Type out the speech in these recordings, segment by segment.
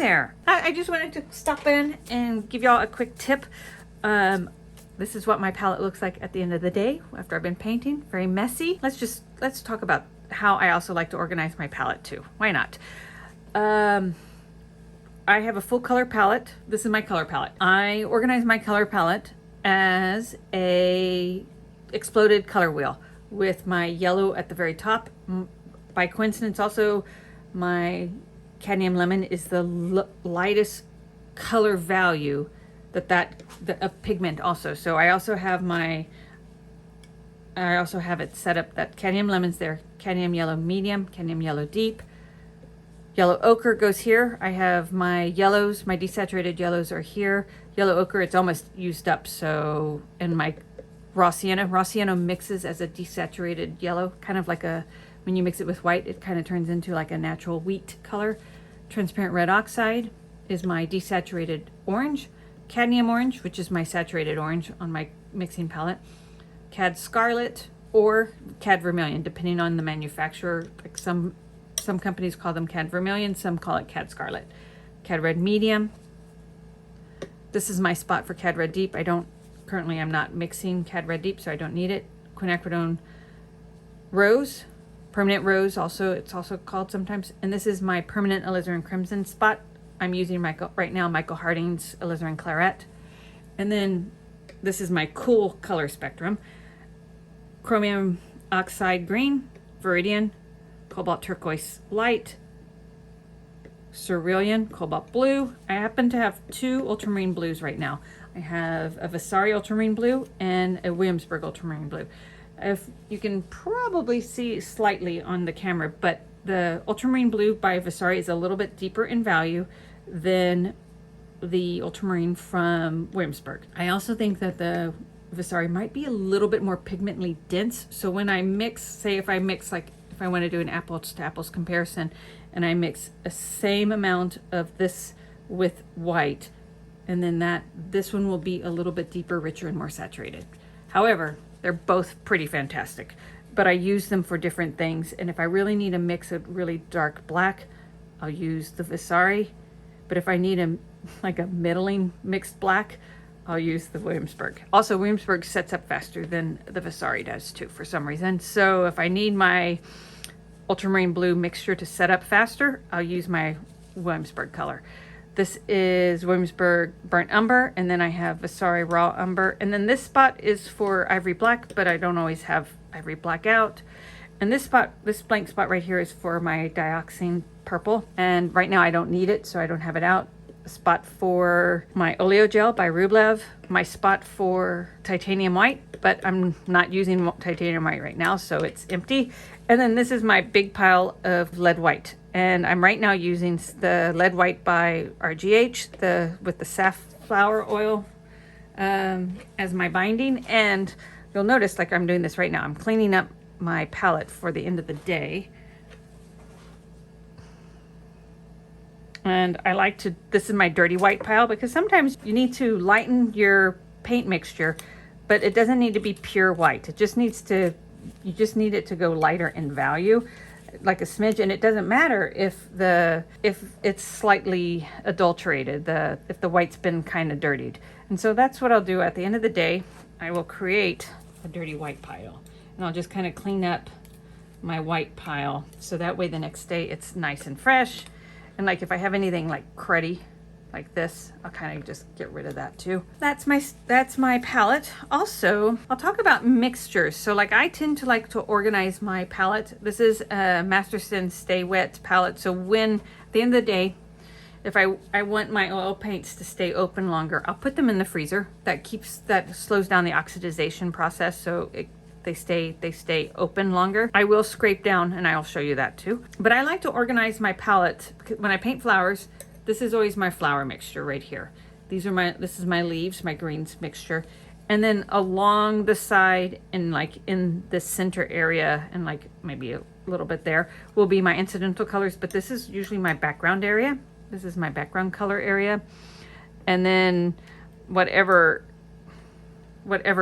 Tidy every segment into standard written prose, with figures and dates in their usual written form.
there. I just wanted to stop in and give y'all a quick tip. This is what my palette looks like at the end of the day after I've been painting. Very messy. Let's talk about how I also like to organize my palette too. Why not? I have a full color palette. This is my color palette. I organize my color palette as a exploded color wheel with my yellow at the very top. By coincidence, also my cadmium lemon is the lightest color value of pigment also. So I also have it set up that cadmium lemon's there, cadmium yellow medium, cadmium yellow deep, yellow ochre goes here. I have my yellows, my desaturated yellows are here. Yellow ochre, it's almost used up. So, and my raw sienna mixes as a desaturated yellow, kind of like when you mix it with white, it kind of turns into like a natural wheat color. Transparent red oxide is my desaturated orange. Cadmium orange, which is my saturated orange on my mixing palette. Cad scarlet or cad vermilion, depending on the manufacturer. Like some companies call them cad vermilion, some call it cad scarlet. Cad red medium. This is my spot for cad red deep. I'm not mixing cad red deep, so I don't need it. Quinacridone rose, permanent rose, it's also called sometimes. And this is my permanent alizarin crimson spot. I'm using right now Michael Harding's alizarin claret. And then this is my cool color spectrum. Chromium oxide green, viridian, cobalt turquoise light, cerulean, cobalt blue. I happen to have two ultramarine blues right now. I have a Vasari ultramarine blue and a Williamsburg ultramarine blue. If you can probably see slightly on the camera, but the ultramarine blue by Vasari is a little bit deeper in value than the ultramarine from Williamsburg. I also think that the Vasari might be a little bit more pigmentally dense. So when I mix, say if I want to do an apples to apples comparison and I mix a same amount of this with white, and then this one will be a little bit deeper, richer, and more saturated. However, they're both pretty fantastic, but I use them for different things. And if I really need a mix of really dark black, I'll use the Vasari. But if I need a middling mixed black, I'll use the Williamsburg. Also, Williamsburg sets up faster than the Vasari does too, for some reason. So if I need my ultramarine blue mixture to set up faster, I'll use my Williamsburg color. This is Williamsburg burnt umber, and then I have Vasari raw umber. And then this spot is for ivory black, but I don't always have ivory black out. And this blank spot right here is for my dioxine purple. And right now I don't need it, so I don't have it out. A spot for my Oleo Gel by Rublev. My spot for titanium white, but I'm not using titanium white right now, so it's empty. And then this is my big pile of lead white. And I'm right now using the lead white by RGH, with the safflower oil as my binding. And you'll notice, like I'm doing this right now, I'm cleaning up my palette for the end of the day. And this is my dirty white pile, because sometimes you need to lighten your paint mixture, but it doesn't need to be pure white. You just need it to go lighter in value, like a smidge. And it doesn't matter if it's slightly adulterated, if the white's been kind of dirtied. And so that's what I'll do at the end of the day. I will create a dirty white pile, and I'll just kind of clean up my white pile, so that way the next day it's nice and fresh. And like if I have anything like cruddy like this, I'll kind of just get rid of that too. That's my palette. Also, I'll talk about mixtures. So like I tend to like to organize my palette. This is a Masterson Stay Wet palette. So at the end of the day, if I want my oil paints to stay open longer, I'll put them in the freezer. That slows down the oxidization process, so they stay open longer. I will scrape down, and I'll show you that too. But I like to organize my palette because when I paint flowers, this is always my flower mixture right here. This is my leaves, my greens mixture. And then along the side and like in the center area and like maybe a little bit there will be my incidental colors, but this is usually my background area. This is my background color area. And then whatever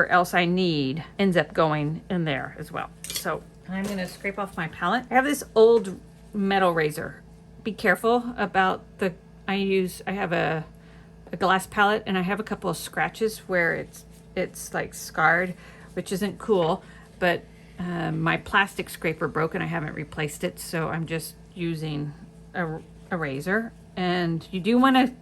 else I need ends up going in there as well. So I'm gonna scrape off my palette. I have this old metal razor. Be careful about the I have a glass palette, and I have a couple of scratches where it's like scarred, which isn't cool, but my plastic scraper broke and I haven't replaced it, so I'm just using a razor. And you do want to,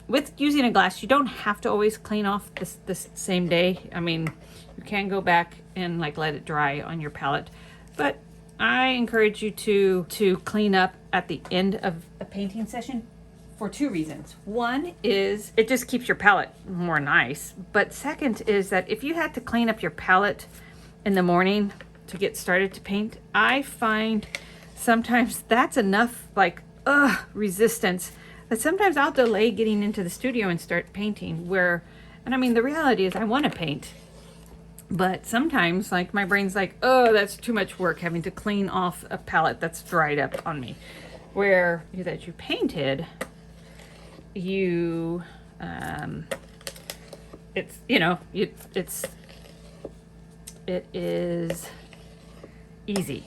with using a glass, you don't have to always clean off this same day. I mean, you can go back and like let it dry on your palette, but I encourage you to clean up at the end of a painting session for two reasons. One is it just keeps your palette more nice, but second is that if you had to clean up your palette in the morning to get started to paint, I find sometimes that's enough like resistance that sometimes I'll delay getting into the studio and start painting. And I mean, the reality is I want to paint, but sometimes like my brain's like, oh, that's too much work having to clean off a palette that's dried up on me. Where that you painted, you it's, you know, it is easy.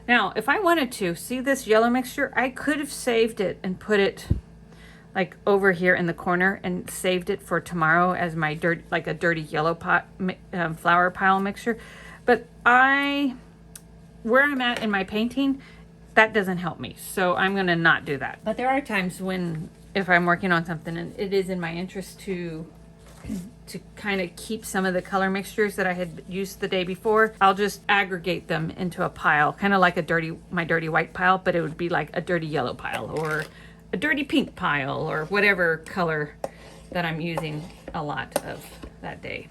Now if I wanted to see this yellow mixture, I could have saved it and put it like over here in the corner and saved it for tomorrow as my dirty yellow flower pile mixture, but where I'm at in my painting, that doesn't help me, so I'm gonna not do that. But there are times when, if I'm working on something and it is in my interest to kind of keep some of the color mixtures that I had used the day before, I'll just aggregate them into a pile, kind of like my dirty white pile, but it would be like a dirty yellow pile or a dirty pink pile or whatever color that I'm using a lot of that day.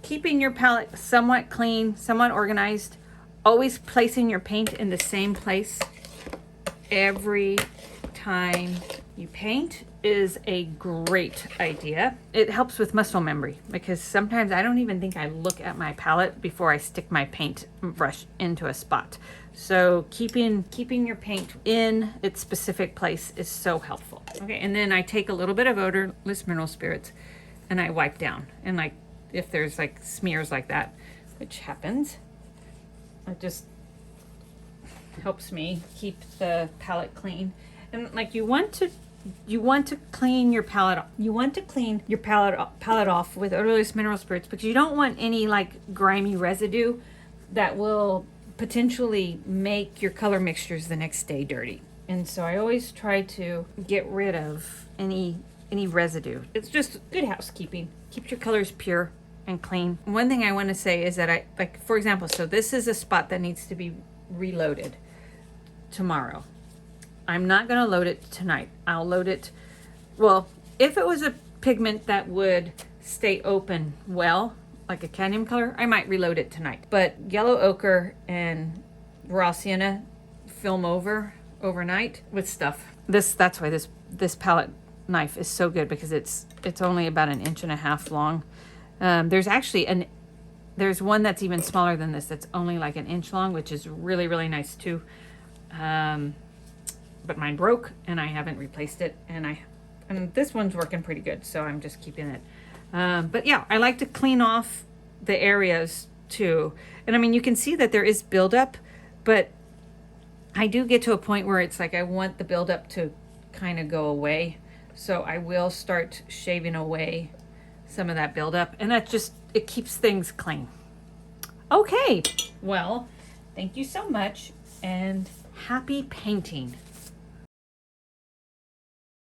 Keeping your palette somewhat clean, somewhat organized, always placing your paint in the same place every time you paint is a great idea. It helps with muscle memory because sometimes I don't even think I look at my palette before I stick my paint brush into a spot. So keeping your paint in its specific place is so helpful. Okay, and then I take a little bit of odorless mineral spirits and I wipe down. And like if there's like smears like that, which happens, it just helps me keep the palette clean. And like you want to clean your palette. You want to clean your palette off with odorless mineral spirits, but you don't want any like grimy residue that will potentially make your color mixtures the next day dirty. And so I always try to get rid of any residue. It's just good housekeeping. Keep your colors pure and clean. One thing I want to say is that for example, so this is a spot that needs to be reloaded tomorrow. I'm not going to load it tonight. I'll load it, well, if it was a pigment that would stay open well, like a cadmium color, I might reload it tonight. But yellow ochre and raw sienna film overnight with stuff. That's why this palette knife is so good, because it's only about 1.5 inches long. There's actually there's one that's even smaller than this that's only like 1 inch long, which is really, really nice too. But mine broke and I haven't replaced it, and this one's working pretty good, so I'm just keeping it. But yeah, I like to clean off the areas too. And I mean, you can see that there is buildup, but I do get to a point where it's like I want the buildup to kind of go away. So I will start shaving away some of that buildup, and it keeps things clean. Okay, well, thank you so much, and happy painting.